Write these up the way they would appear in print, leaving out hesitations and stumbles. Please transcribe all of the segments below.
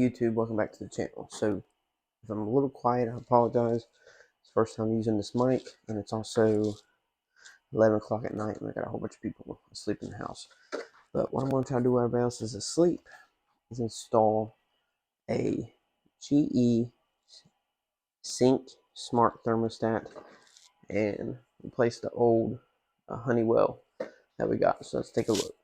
YouTube, welcome back to the channel. So if I'm a little quiet, I apologize. It's the first time using this mic, and it's also 11 o'clock at night, and I got a whole bunch of people asleep in the house. But what I'm going to try to do while everybody else is asleep is install a GE Sync Smart Thermostat and replace the old Honeywell that we got. So let's take a look.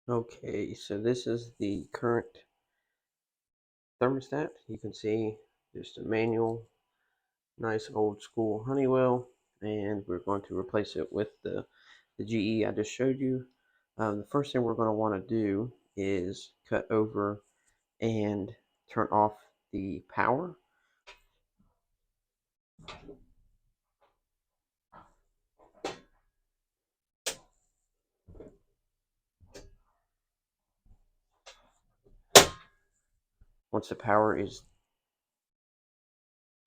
Okay, so this is the current thermostat. You can see just a manual, nice old school Honeywell, and we're going to replace it with the GE I just showed you. The first thing we're going to want to do is cut over and turn off the power. Once the power is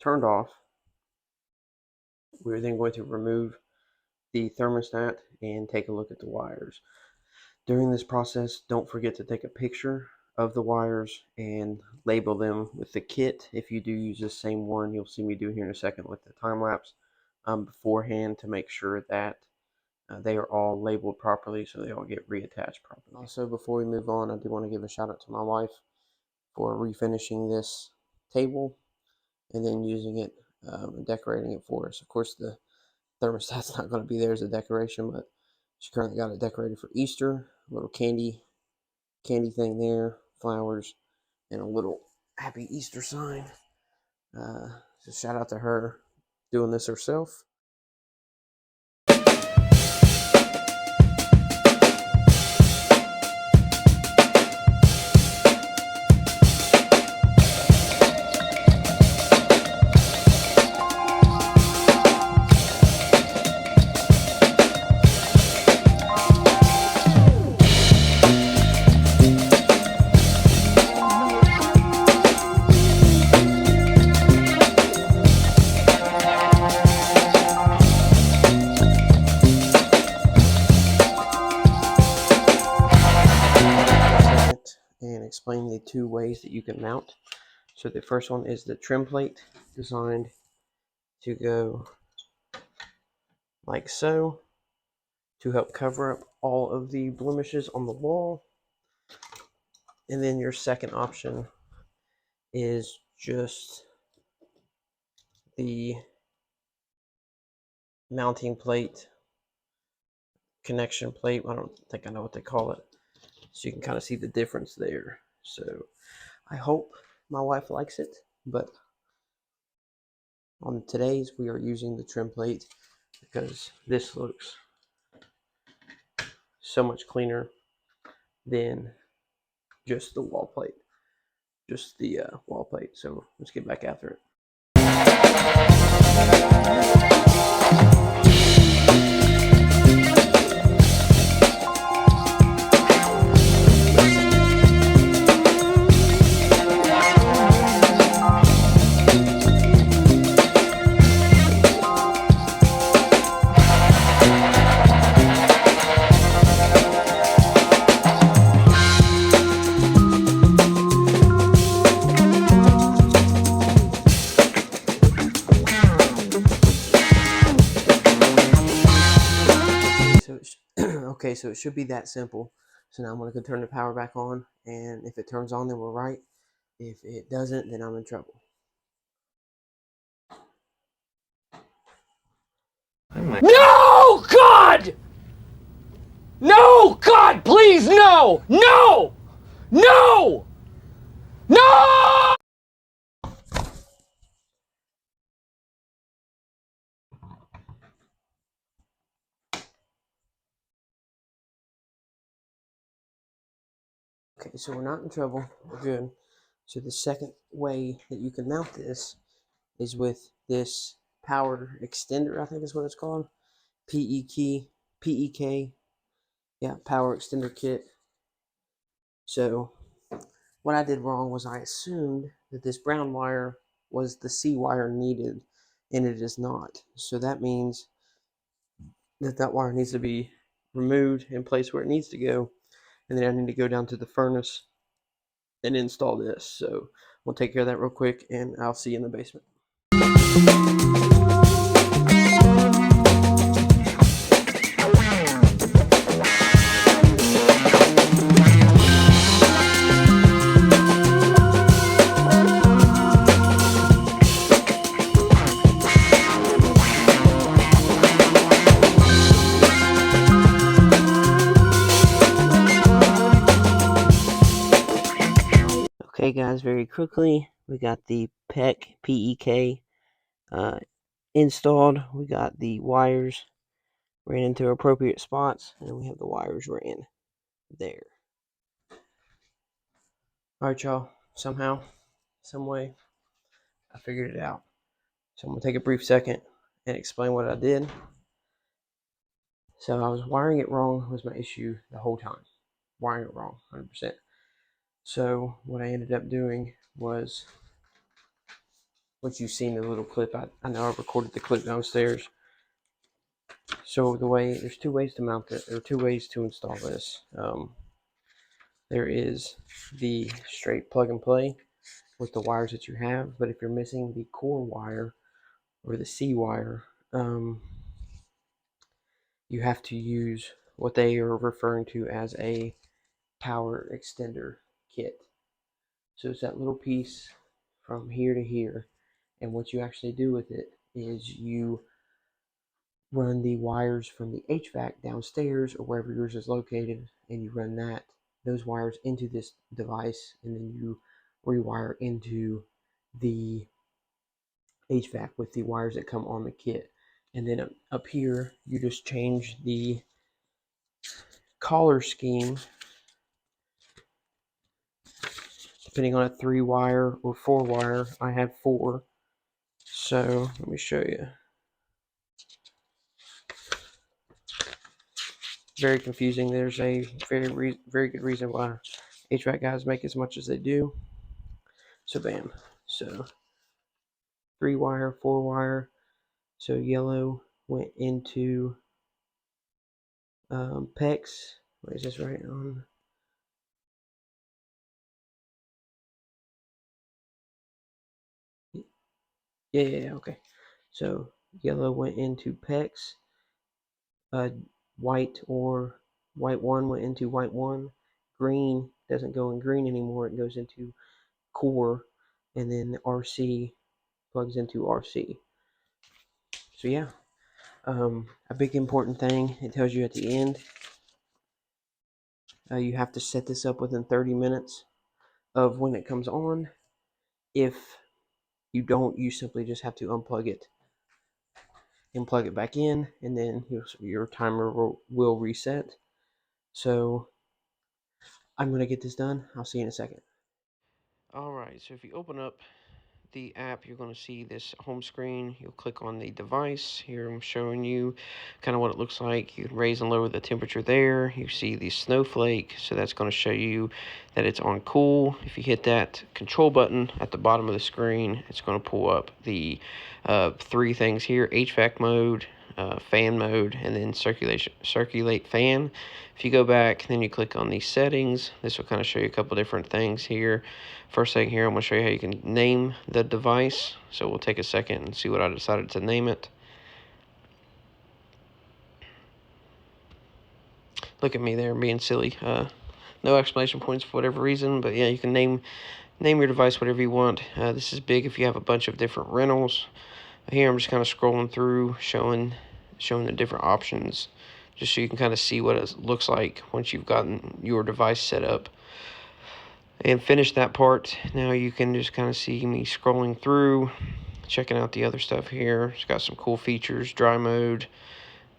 turned off, we're then going to remove the thermostat and take a look at the wires. During this process, don't forget to take a picture of the wires and label them with the kit. If you do use the same one, you'll see me do here in a second with the time lapse beforehand to make sure that they are all labeled properly so they all get reattached properly. Also, before we move on, I do want to give a shout out to my wife for refinishing this table and then using it and decorating it for us. Of course, the thermostat's not going to be there as a decoration, but she currently got it decorated for Easter. A little candy thing there, flowers, and a little happy Easter sign. So shout out to her doing this herself. And explain the two ways that you can mount. So the first one is the trim plate, designed to go like so to help cover up all of the blemishes on the wall. And then your second option is just the mounting plate, connection plate. I don't think I know what they call it. So you can kind of see the difference there. So I hope my wife likes it, but on today's we are using the trim plate because this looks so much cleaner than just the wall plate, wall plate. So let's get back after it. Okay, so it should be that simple. So now I'm going to turn the power back on, and if it turns on, then we're right. If it doesn't, then I'm in trouble. No, God! No, God, please, no! No! No! No! Okay, so we're not in trouble. We're good. So the second way that you can mount this is with this power extender, I think is what it's called. PEK. Yeah, power extender kit. So what I did wrong was I assumed that this brown wire was the C wire needed, and it is not. So that means that wire needs to be removed and placed where it needs to go, and then I need to go down to the furnace and install this. So we'll take care of that real quick, and I'll see you in the basement. Okay, guys, very quickly, we got the PEK installed. We got the wires ran into appropriate spots, and we have the wires ran there. All right, y'all. Somehow, some way, I figured it out. So I'm gonna take a brief second and explain what I did. So I was wiring it wrong was my issue the whole time. Wiring it wrong, 100%. So what I ended up doing was what you see in the little clip. I know I recorded the clip downstairs. So there's two ways to mount it. There are two ways to install this. There is the straight plug and play with the wires that you have, but if you're missing the core wire or the C wire, you have to use what they are referring to as a power extender kit. So it's that little piece from here to here, and what you actually do with it is you run the wires from the HVAC downstairs or wherever yours is located, and you run those wires into this device, and then you rewire into the HVAC with the wires that come on the kit. And then up here, you just change the collar scheme depending on a 3-wire or 4-wire. I have 4, so let me show you. Very confusing. There's a very good reason why HVAC guys make as much as they do. So bam. So 3-wire, 4-wire. So yellow went into PEX. What is this right on? Yeah, okay. So yellow went into PEX. White or white 1 went into white 1. Green doesn't go in green anymore. It goes into core, and then the RC plugs into RC. So yeah, a big important thing, it tells you at the end, you have to set this up within 30 minutes of when it comes on. If you don't, you simply just have to unplug it and plug it back in, and then your timer will reset. So I'm going to get this done. I'll see you in a second. All right, so if you open up the app, you're going to see this home screen. You'll click on the device. Here I'm showing you kind of what it looks like. You can raise and lower the temperature there. You see the snowflake, so that's going to show you that it's on cool. If you hit that control button at the bottom of the screen, it's going to pull up the 3 things here: HVAC mode, fan mode, and then circulate fan. If you go back, then you click on the settings. This will kind of show you a couple different things here. First thing here, I'm going to show you how you can name the device. So we'll take a second and see what I decided to name it. Look at me there being silly. No exclamation points for whatever reason, but yeah, you can name your device whatever you want. This is big if you have a bunch of different rentals. Here I'm just kind of scrolling through, showing the different options, just so you can kind of see what it looks like once you've gotten your device set up and finish that part. Now you can just kind of see me scrolling through, checking out the other stuff here. It's got some cool features: dry mode.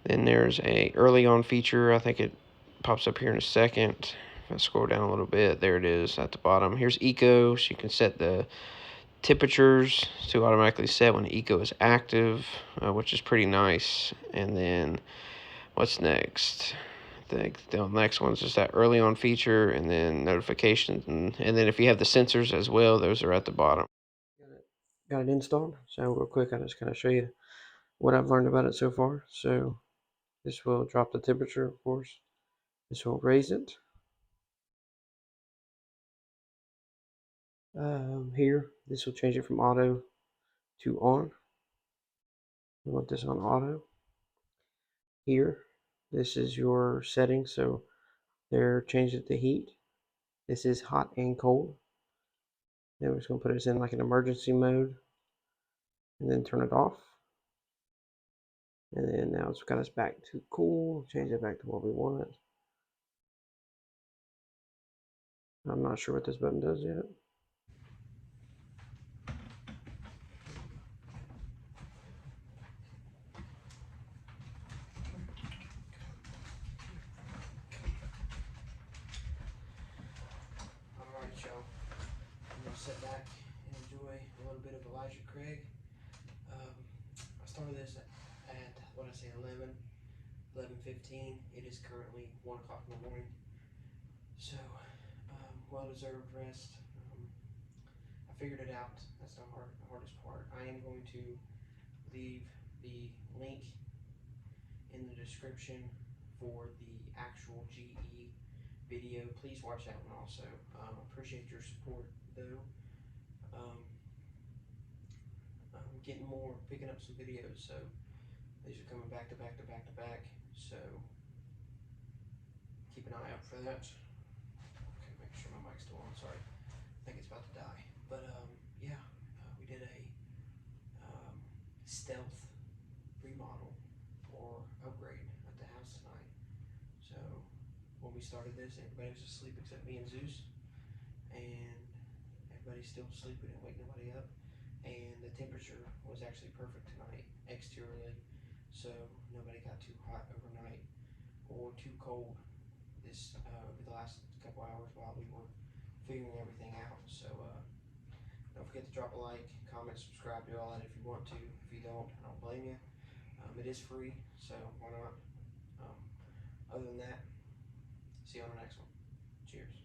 Then there's a early on feature. I think it pops up here in a second. If I scroll down a little bit, there it is at the bottom. Here's eco, so you can set the temperatures to automatically set when eco is active, which is pretty nice. And then what's next? I think the next one's just that early on feature, and then notifications, and then if you have the sensors as well, those are at the bottom. Got it installed. So real quick, I'll just kind of show you what I've learned about it so far. So this will drop the temperature, of course. This will raise it. Here, this will change it from auto to on. We want this on auto. Here, this is your setting, so there, change it to heat. This is hot and cold. Then we're just going to put this in like an emergency mode and then turn it off. And then now it's got us back to cool. Change it back to what we want. I'm not sure what this button does yet. Alright, y'all. I'm going to sit back and enjoy a little bit of Elijah Craig. I started this at what I say, 11:15. It is currently 1 o'clock in the morning. So, well-deserved rest. I figured it out. That's the hardest part. I am going to leave the link in the description for the actual GE video. Please watch that one also. Appreciate your support though. Um, I'm getting more, picking up some videos, so these are coming back to back to back to back. So keep an eye out for that. Okay, make sure my mic's still on. Sorry, I think it's about to die. But yeah, we did a stealth remodel or upgrade at the house tonight. So when we started this, everybody was asleep except me and Zeus, and everybody's still asleep. We didn't wake nobody up, and the temperature was actually perfect tonight exteriorly, so nobody got too hot overnight or too cold this over the last couple hours while we were figuring everything out. So don't forget to drop a like, comment, subscribe, do all that if you want to. If you don't, I don't blame you. It is free, so why not? Other than that, see you on the next one. Cheers.